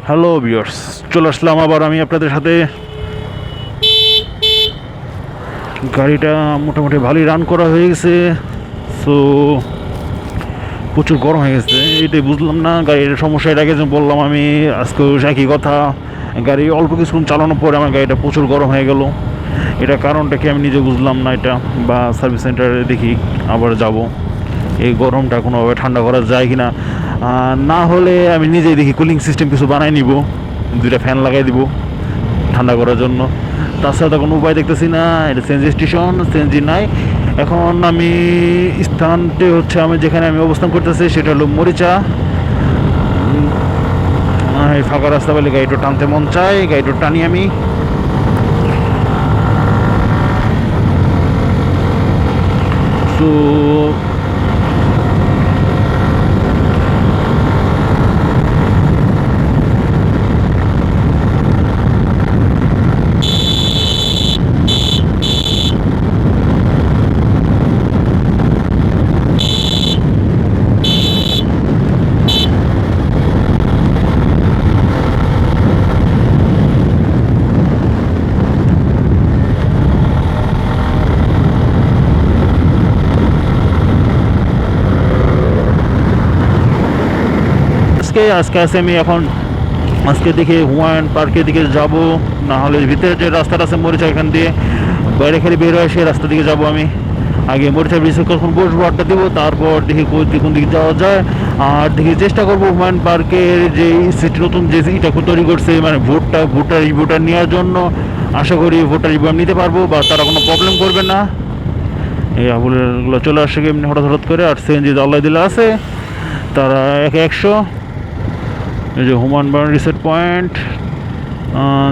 Hello viewers, চলে আসলাম আবার আমি আপনাদের সাথে। গাড়িটা মোটামুটি ভালোই রান করা হয়ে গেছে। সো প্রচুর গরম হয়ে গেছে, এটাই বুঝলাম না গাড়ির সমস্যা। এর আগে যে বললাম আমি, আজকেও একই কথা। গাড়ি অল্প কিছুক্ষণ চালানোর পরে আমার গাড়িটা প্রচুর গরম হয়ে গেল। এটা কারণটা কি আমি নিজে বুঝলাম না এটা, বা সার্ভিস সেন্টারে দেখি আবার যাব। এই গরমটা কোনোভাবে ঠান্ডা করা যায় কি না, না হলে আমি নিজেই দেখি কুলিং সিস্টেম কিছু বানাই নিব, দুইটা ফ্যান লাগাই দিব ঠান্ডা করার জন্য। তাছাড়া তো কোনো উপায় দেখতেছি না। এটা সিএনজি স্টেশন, সিএনজি নাই। এখন আমি স্থানটি হচ্ছে, আমি যেখানে আমি অবস্থান করতেছি সেটা হলো মরিচা। এই ফাঁকা রাস্তা পেলে গাড়িটা টানতে মন চায়, গাড়িটা টানি আমি। তো আজকে আছে আমি এখন, আজকে দেখি হুমায়ুন পার্কের দিকে যাব, না হলে ভিতরে যে রাস্তাটা আছে মরিচা, এখান দিয়ে বাইরে খেলে বের হয় সেই রাস্তা দিকে যাব আমি। আগে মরিচা ব্রিজে কখন বসবো, আড্ডা দেবো, তারপর দেখি কোন দিকে যাওয়া যায়। আর দেখি চেষ্টা করবো হুমায়ুন পার্কের যে সিটি নতুন যে ইটা তৈরি করছে, মানে ভোটার নেওয়ার জন্য। আশা করি ভোটার রিভিউ নিতে পারবো, বা তারা কোনো প্রবলেম করবে না। এই আবুলগুলো চলে আসে এমনি হঠাৎ করে। আর সিএনজি আল্লাহ দিলে আছে, তারা 100। এই যে হুমায়ুন রিসেট পয়েন্ট।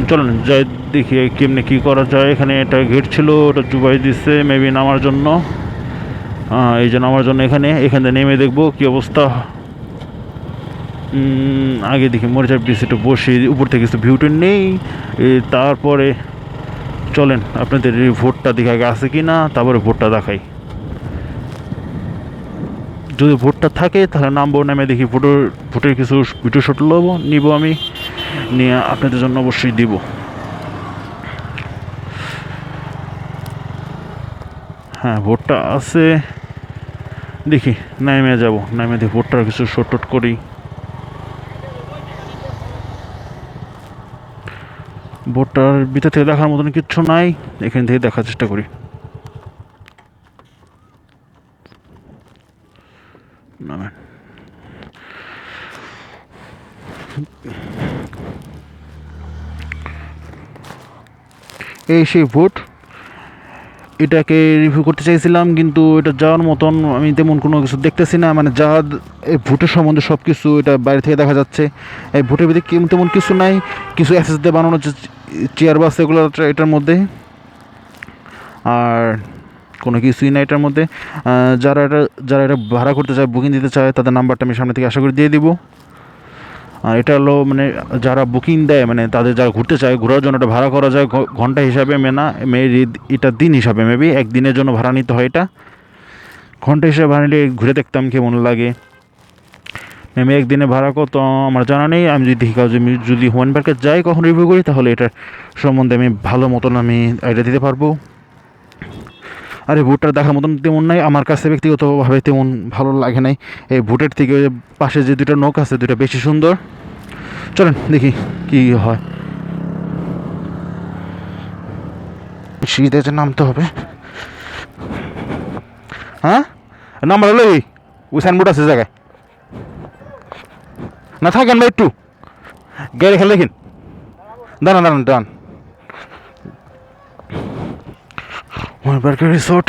চলেন যাই দেখি কেমনে কী করা যায়। এখানে একটা গেট ছিল, ওটা চুবাই দিচ্ছে মেবি নামার জন্য। এই যে নামার জন্য এখানে নেমে দেখবো কি অবস্থা। আগে দেখি মরিচার ব্রিজ একটু বসে উপর থেকে কিছু ভিউটা নেই, তারপরে চলেন আপনাদের ভোটটা দেখে আগে আছে কি না, তারপরে ভোটটা দেখাই। যদি ভোটটা থাকে তাহলে নামবো, নামে দেখি ভোটের কিছু ভিডিও শট নিব আমি, নিয়ে আপনাদের জন্য অবশ্যই দিব। হ্যাঁ, ভোটটা আছে, দেখি নামে যাব, নামে দেখি ভোটটার কিছু শট করি। ভোটটার ভিতর থেকে দেখার মতন কিচ্ছু নাই, এখান থেকে দেখার চেষ্টা করি। নামে এই সেই ভোট, এটাকে রিভিউ করতে চাইছিলাম, কিন্তু এটা যাওয়ার মতন আমি তেমন কোনো কিছু দেখতেছি না। মানে যা এই ভোটের সম্বন্ধে সব কিছু এটা বাইরে থেকে দেখা যাচ্ছে। এই ভোটের ভিতরে তেমন কিছু নাই, কিছু অ্যাসেস দিয়ে বানানো হচ্ছে চেয়ার বাস, এগুলো এটার মধ্যে। আর কোনো কিছুই না এটার মধ্যে। যারা এটা ভাড়া করতে চায়, বুকিং দিতে চায়, তাদের নাম্বারটা আমি সামনে থেকে আশা করি দিয়ে দিব। আর এটা হলো মানে যারা বুকিং দেয়, মানে তাদের যারা ঘুরতে চায়, ঘোরার জন্য এটা ভাড়া করা যায় ঘন্টা হিসাবে, এটা দিন হিসাবে, মেবি একদিনের জন্য ভাড়া নিতে হয়। এটা ঘন্টা হিসাবে ভাড়া নিলে ঘুরে দেখতাম কেমন লাগে। মেবি একদিনে ভাড়া কত আমার জানা নেই। আমি যদি হুমায়ুন পার্কে যাই কখন রিভিউ করি, তাহলে এটার সম্বন্ধে আমি ভালো মতন আমি আইডিয়া দিতে পারবো। আর এই ভোটটা দেখার মতন তেমন নাই আমার কাছে, ব্যক্তিগতভাবে তেমন ভালো লাগে নাই। এই ভোটের থেকে পাশে যে দুটো নৌকা আছে, দুটো বেশি সুন্দর। চলেন দেখি কি হয়। সিঁড়িতে নামতে হবে। হ্যাঁ, নাম্বার হলো ওই সাইনবোর্ড আছে জায়গায় না, থাকেন ভাই একটু গাড়ি খেলে দেখেন। দাঁড়ান রিসোর্ট।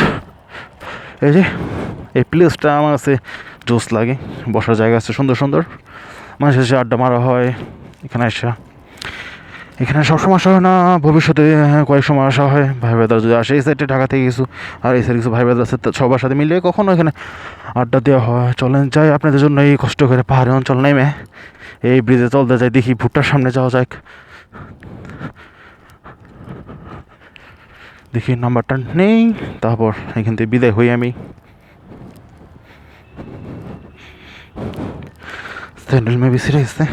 এই যে এই প্লেসটা আমার কাছে জোস লাগে, বসার জায়গা আছে সুন্দর সুন্দর, মানুষের সাথে আড্ডা মারা হয় এখানে সবসময় আসা হয় না, ভবিষ্যতে কয়েক সময় আসা হয়। ভাই বেদার যদি আসে এই সাইডে ঢাকা থেকে কিছু, আর এই সাইডে কিছু ভাই বেদার আছে, সবার সাথে মিলে কখনো এখানে আড্ডা দেওয়া হয়। চলেন যাই আপনাদের জন্য এই কষ্ট করে পাহাড়ি অঞ্চল নেমে এই ব্রিজে চলতে যাই, দেখি ভুট্টার সামনে যাওয়া যাক। দেখি নাম্বারটা নেই, তারপর এখান থেকে বিদায় হই আমি। স্যান্ডেল মেবি ছিঁড়ে গেছে।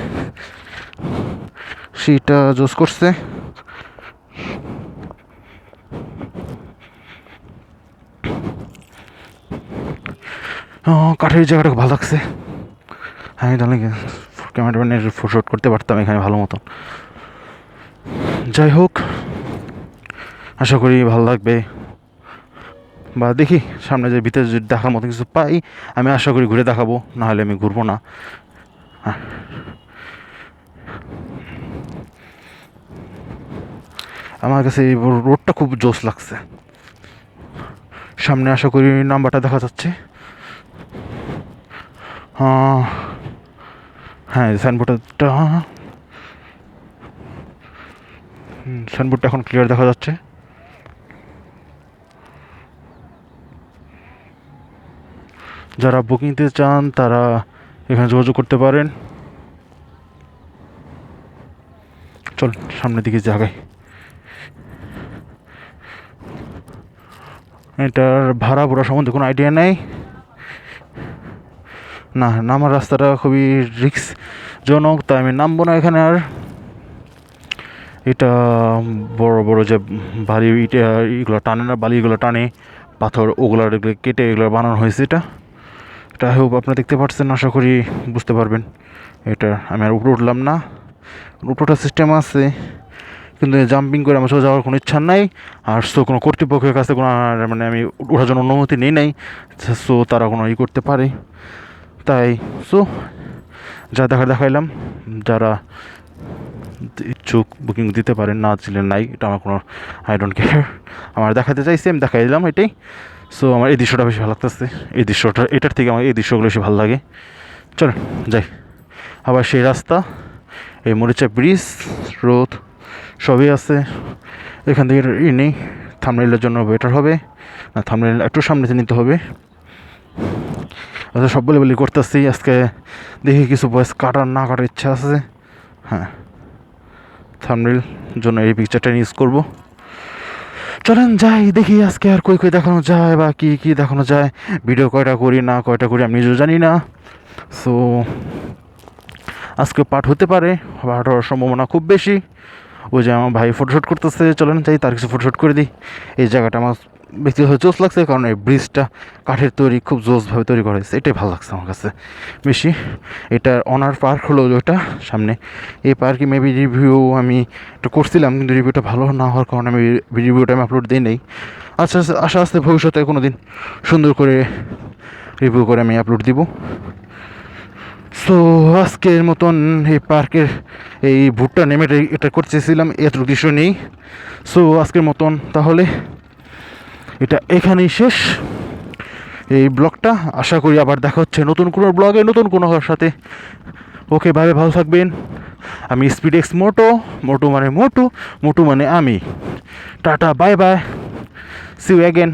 সেটা জোস করছে। কাঠের জায়গাটা ভালো লাগছে। আমি তাহলে ক্যামেরাম্যানের ফটো শ্যুট করতে পারতাম এখানে ভালো মতন। যাই হোক, আশা করি ভালো লাগবে, বা দেখি সামনে যে ভিতরে যদি দেখার মতো কিছু পাই আমি আশা করি ঘুরে দেখাবো, নাহলে আমি ঘুরবো না। আমার কাছে এই রোডটা খুব জোস লাগছে। সামনে আশা করি নাম্বারটা দেখা যাচ্ছে। হ্যাঁ, সাইনবোর্ডটা এখন ক্লিয়ার দেখা যাচ্ছে। যারা বুকিং দিতে চান তারা এখানে যোগাযোগ করতে পারেন। চল সামনের দিকে জায়গায়। এটার ভাড়া ভোড়া সম্বন্ধে কোনো আইডিয়া নেই। না, নামার রাস্তাটা খুবই রিস্কজনক, তাই আমি নামবো না এখানে আর। এটা বড় বড় যে ভারী ইটা এগুলো টানে না, বালিগুলো টানে, পাথর ওগুলো কেটে এগুলো বানানো হয়েছে। এটা হোক আপনারা দেখতে পাচ্ছেন, আশা করি বুঝতে পারবেন। এটা আমি আর উপরে উঠলাম না, উপরটা সিস্টেম আছে, কিন্তু জাম্পিং করে আমার যাওয়ার কোনো ইচ্ছা নাই। আর সো কোনো কর্তৃপক্ষের কাছে কোনো মানে আমি ওঠার জন্য অনুমতি নেই নাই, সো তারা কোনো করতে পারে। তাই সো যা দেখাইলাম, যারা ইচ্ছুক বুকিং দিতে পারেন, না ছিলেন নাই, এটা আমার কোনো আই ডোন্ট কেয়ার। আমার দেখাতে চাইছি, আমি দেখাই দিলাম এটাই। সো আমার এই দৃশ্যটা বেশি ভালো লাগতেছে, এই দৃশ্যটা এটার থেকে আমার এই দৃশ্যগুলো বেশি ভালো লাগে। চলো যাই। আবার সেই রাস্তা, এই মরিচা ব্রিজ, রোড সবই আছে এখান থেকে। নেই, থাম্বনেইলের জন্য বেটার হবে, না থাম্বনেইল একটু সামনেতে নিতে হবে। আচ্ছা, সব বলে করতেছি আজকে, দেখি কিছু ভয়েস কাটার না কাটার ইচ্ছা আছে। হ্যাঁ, থাম্বনেইল জন্য এই পিকচারটা ইউজ করব। চলেন যাই, দেখি আজকে আর কই দেখানো যায় বা কি দেখানো যায়। ভিডিও কয়টা করি না কয়টা করি আমি নিজেও জানি না। সো আজকে পাঠ হতে পারে, পাঠ হওয়ার সম্ভাবনা খুব বেশি। ওই যে আমার ভাই ফটোশ্যুট করতেছে, চলেন যাই তার কিছু ফটোশ্যুট করে দিই। এই জায়গাটা আমার ব্যক্তিগত জোস লাগছে, কারণ এই ব্রিজটা কাঠের তৈরি, খুব জোসভাবে তৈরি করা হয়েছে, এটাই ভালো লাগছে আমার কাছে বেশি। এটা অনার পার্ক হলো ওইটা সামনে। এই পার্কে মেবি রিভিউ আমি একটু করছিলাম, কিন্তু রিভিউটা ভালো না হওয়ার কারণে আমি রিভিউটা আমি আপলোড দিই নেই। আচ্ছা, আশা আসতে ভবিষ্যতে কোনো দিন সুন্দর করে রিভিউ করে আমি আপলোড দিব। সো আজকের মতন এই পার্কের এই ভুট্টা নেমে এটা করতেছিলাম, এত দৃশ্য নেই। সো আজকের মতন তাহলে এটা এখানেই শেষ এই ব্লগটা। আশা করি আবার দেখা হচ্ছে নতুন কোনো ব্লগে, নতুন কোনো সাথে। ওকে, ভাবে ভালো থাকবেন। আমি স্পিড এক্স মোটু মানে আমি। টাটা, bye bye, see you again.